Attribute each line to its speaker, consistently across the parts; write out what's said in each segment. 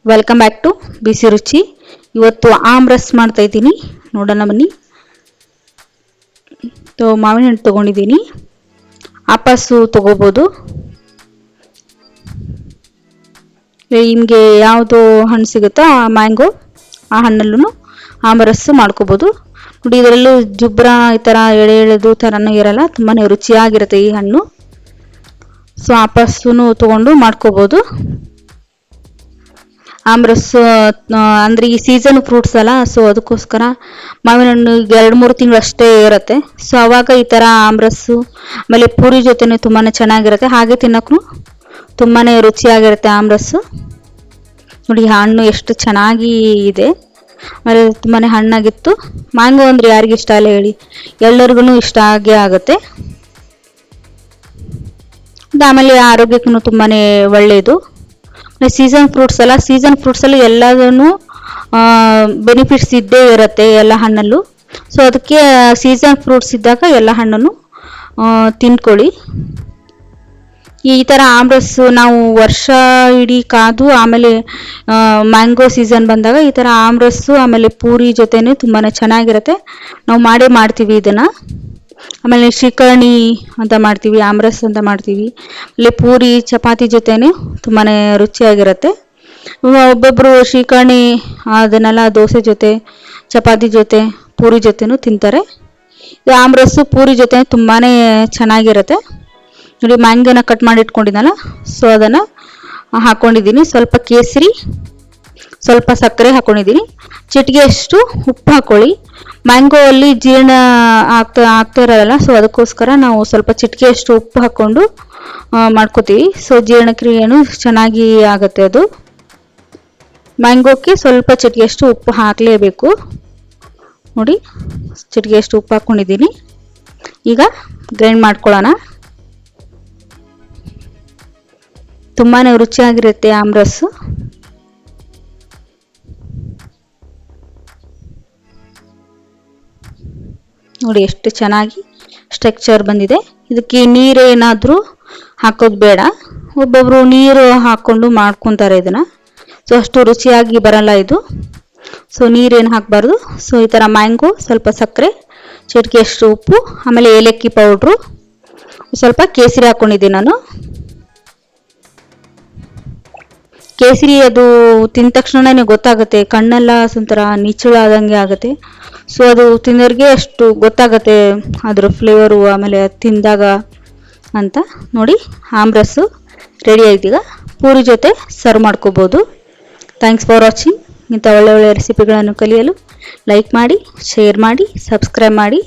Speaker 1: Welcome back to ಬಿಸಿ ರುಚಿ. ಇವತ್ತು ಆಮ್ರಸ್ ಮಾಡ್ತಾ ಇದ್ದೀನಿ, ನೋಡೋಣ ಬನ್ನಿ. ಮಾವಿನ ಹಣ್ಣು ತೊಗೊಂಡಿದ್ದೀನಿ, ಆಪಸ್ಸು ತೊಗೋಬೋದು. ನಿಮಗೆ ಯಾವುದು ಹಣ್ಣು ಸಿಗುತ್ತೋ ಆ ಮ್ಯಾಂಗೋ, ಆ ಹಣ್ಣಲ್ಲೂ ಆಮರಸ್ಸು ಮಾಡ್ಕೋಬೋದು. ನೋಡಿ, ಇದರಲ್ಲೂ ಜುಬ್ರ ಈ ಥರ ಎಳೆ ಎಳೆದು ಥರನೂ ಇರಲ್ಲ, ತುಂಬಾ ರುಚಿಯಾಗಿರುತ್ತೆ ಈ ಹಣ್ಣು. ಸೊ ಆಪಸ್ಸು ತೊಗೊಂಡು ಮಾಡ್ಕೋಬೋದು. ಆಮ್ರಸ್ಸು ಅಂದರೆ ಈ ಸೀಸನ್ ಫ್ರೂಟ್ಸ್ ಅಲ್ಲ, ಸೊ ಅದಕ್ಕೋಸ್ಕರ ಮಾವಿನ ಹಣ್ಣು 2-3 ತಿಂಗಳು ಅಷ್ಟೇ ಇರುತ್ತೆ. ಸೊ ಅವಾಗ ಈ ಥರ ಆಮ್ರಸ್ಸು ಆಮೇಲೆ ಪೂರಿ ಜೊತೆನೂ ತುಂಬಾ ಚೆನ್ನಾಗಿರುತ್ತೆ, ಹಾಗೆ ತಿನ್ನೋಕ್ಕೂ ತುಂಬಾ ರುಚಿಯಾಗಿರುತ್ತೆ ಆಮ್ರಸ್ಸು. ನೋಡಿ ಹಣ್ಣು ಎಷ್ಟು ಚೆನ್ನಾಗಿ ಇದೆ, ಆಮೇಲೆ ತುಂಬಾ ಹಣ್ಣಾಗಿತ್ತು. ಮ್ಯಾಂಗೋ ಅಂದರೆ ಯಾರಿಗೆ ಇಷ್ಟ ಅಲ್ಲ ಹೇಳಿ, ಎಲ್ಲರಿಗೂ ಇಷ್ಟ ಆಗೇ ಆಗುತ್ತೆ. ಆಮೇಲೆ ಆರೋಗ್ಯಕ್ಕೂ ತುಂಬಾ ಒಳ್ಳೆಯದು. ಸೀಸನ್ ಫ್ರೂಟ್ಸ್ ಅಲ್ಲ, ಸೀಸನ್ ಫ್ರೂಟ್ಸಲ್ಲಿ ಎಲ್ಲದೂ ಬೆನಿಫಿಟ್ಸ್ ಇದ್ದೇ ಇರುತ್ತೆ ಎಲ್ಲ ಹಣ್ಣಲ್ಲೂ. ಸೊ ಅದಕ್ಕೆ ಸೀಸನ್ ಫ್ರೂಟ್ಸ್ ಇದ್ದಾಗ ಎಲ್ಲ ಹಣ್ಣನ್ನು ತಿನ್ಕೊಳ್ಳಿ. ಈ ಥರ ಆಮ್ರಸ್ಸು ನಾವು ವರ್ಷ ಇಡೀ ಕಾದು ಆಮೇಲೆ ಮ್ಯಾಂಗೋ ಸೀಸನ್ ಬಂದಾಗ ಈ ಥರ ಆಮ್ರಸ್ಸು ಆಮೇಲೆ ಪೂರಿ ಜೊತೆನೂ ತುಂಬಾ ಚೆನ್ನಾಗಿರುತ್ತೆ. ನಾವು ಮಾಡ್ತೀವಿ ಇದನ್ನು. ಆಮೇಲೆ ಶ್ರೀಕರ್ಣಿ ಅಂತ ಮಾಡ್ತೀವಿ, ಆಮ್ರಸ್ ಅಂತ ಮಾಡ್ತೀವಿ. ಆಮೇಲೆ ಪೂರಿ ಚಪಾತಿ ಜೊತೆನೂ ತುಂಬಾ ರುಚಿಯಾಗಿರುತ್ತೆ. ಒಬ್ಬೊಬ್ಬರು ಶ್ರೀಕರ್ಣಿ ಅದನ್ನೆಲ್ಲ ದೋಸೆ ಜೊತೆ, ಚಪಾತಿ ಜೊತೆ, ಪೂರಿ ಜೊತೆನೂ ತಿಂತಾರೆ. ಆಮ್ರಸ್ಸು ಪೂರಿ ಜೊತೆ ತುಂಬಾ ಚೆನ್ನಾಗಿರುತ್ತೆ. ನೋಡಿ, ಮ್ಯಾಂಗೋನ ಕಟ್ ಮಾಡಿ ಇಟ್ಕೊಂಡಿದ್ದಲ್ಲ, ಸೊ ಅದನ್ನು ಹಾಕ್ಕೊಂಡಿದ್ದೀನಿ. ಸ್ವಲ್ಪ ಕೇಸರಿ, ಸ್ವಲ್ಪ ಸಕ್ಕರೆ ಹಾಕ್ಕೊಂಡಿದ್ದೀನಿ, ಚಿಟಿಕೆಯಷ್ಟು ಉಪ್ಪು ಹಾಕ್ಕೊಳ್ಳಿ. ಮ್ಯಾಂಗೋ ಅಲ್ಲಿ ಜೀರ್ಣ ಆಗ್ತಾ ಇರೋಲ್ಲ, ಸೊ ಅದಕ್ಕೋಸ್ಕರ ನಾವು ಸ್ವಲ್ಪ ಚಿಟಿಕೆಯಷ್ಟು ಉಪ್ಪು ಹಾಕ್ಕೊಂಡು ಮಾಡ್ಕೋತೀವಿ. ಸೊ ಜೀರ್ಣಕ್ರಿಯೆನೂ ಚೆನ್ನಾಗಿ ಆಗುತ್ತೆ ಅದು. ಮ್ಯಾಂಗೋಕ್ಕೆ ಸ್ವಲ್ಪ ಚಿಟಿಕೆಯಷ್ಟು ಉಪ್ಪು ಹಾಕಲೇಬೇಕು. ನೋಡಿ, ಚಿಟಿಕೆಯಷ್ಟು ಉಪ್ಪು ಹಾಕ್ಕೊಂಡಿದ್ದೀನಿ. ಈಗ ಗ್ರೈಂಡ್ ಮಾಡ್ಕೊಳ್ಳೋಣ. ತುಂಬಾ ರುಚಿಯಾಗಿರುತ್ತೆ ಆಮ್ರಸ್ಸು. ನೋಡಿ ಎಷ್ಟು ಚೆನ್ನಾಗಿ ಸ್ಟ್ರಕ್ಚರ್ ಬಂದಿದೆ. ಇದಕ್ಕೆ ನೀರೇನಾದರೂ ಹಾಕೋದು ಬೇಡ. ಒಬ್ಬೊಬ್ರು ನೀರು ಹಾಕ್ಕೊಂಡು ಮಾಡ್ಕೊತಾರೆ ಇದನ್ನು, ಸೊ ಅಷ್ಟು ರುಚಿಯಾಗಿ ಬರಲ್ಲ ಇದು. ಸೊ ನೀರೇನು ಹಾಕಬಾರ್ದು. ಸೊ ಈ ಥರ ಮ್ಯಾಂಗೋ, ಸ್ವಲ್ಪ ಸಕ್ಕರೆ, ಚಿಟಿಕೆಯಷ್ಟು ಉಪ್ಪು, ಆಮೇಲೆ ಏಲಕ್ಕಿ ಪೌಡ್ರು, ಸ್ವಲ್ಪ ಕೇಸರಿ ಹಾಕ್ಕೊಂಡಿದ್ದೀನಿ ನಾನು. ಕೇಸರಿ ಅದು ತಿಂದ ತಕ್ಷಣನೇ ಗೊತ್ತಾಗುತ್ತೆ, ಕಣ್ಣೆಲ್ಲ ಒಂಥರ ನಿಚ್ಚಳಾದಂಗೆ ಆಗುತ್ತೆ. ಸೊ ಅದು ತಿನ್ನೋರಿಗೆ ಅಷ್ಟು ಗೊತ್ತಾಗುತ್ತೆ ಅದ್ರ ಫ್ಲೇವರು, ಆಮೇಲೆ ತಿಂದಾಗ ಅಂತ. ನೋಡಿ, ಆಮ್ರಸ್ಸು ರೆಡಿ ಆಯ್ತು. ಈಗ ಪೂರಿ ಜೊತೆ ಸರ್ವ್ ಮಾಡ್ಕೋಬೋದು. Thanks for watching. ಇಂಥ ಒಳ್ಳೆ ರೆಸಿಪಿಗಳನ್ನು ಕಲಿಯಲು ಲೈಕ್ ಮಾಡಿ, ಶೇರ್ ಮಾಡಿ, ಸಬ್ಸ್ಕ್ರೈಬ್ ಮಾಡಿ,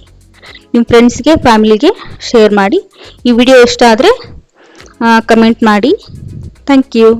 Speaker 1: ನಿಮ್ಮ ಫ್ರೆಂಡ್ಸ್ಗೆ, ಫ್ಯಾಮಿಲಿಗೆ ಶೇರ್ ಮಾಡಿ. ಈ ವಿಡಿಯೋ ಇಷ್ಟ ಆದರೆ ಕಮೆಂಟ್ ಮಾಡಿ. Thank you.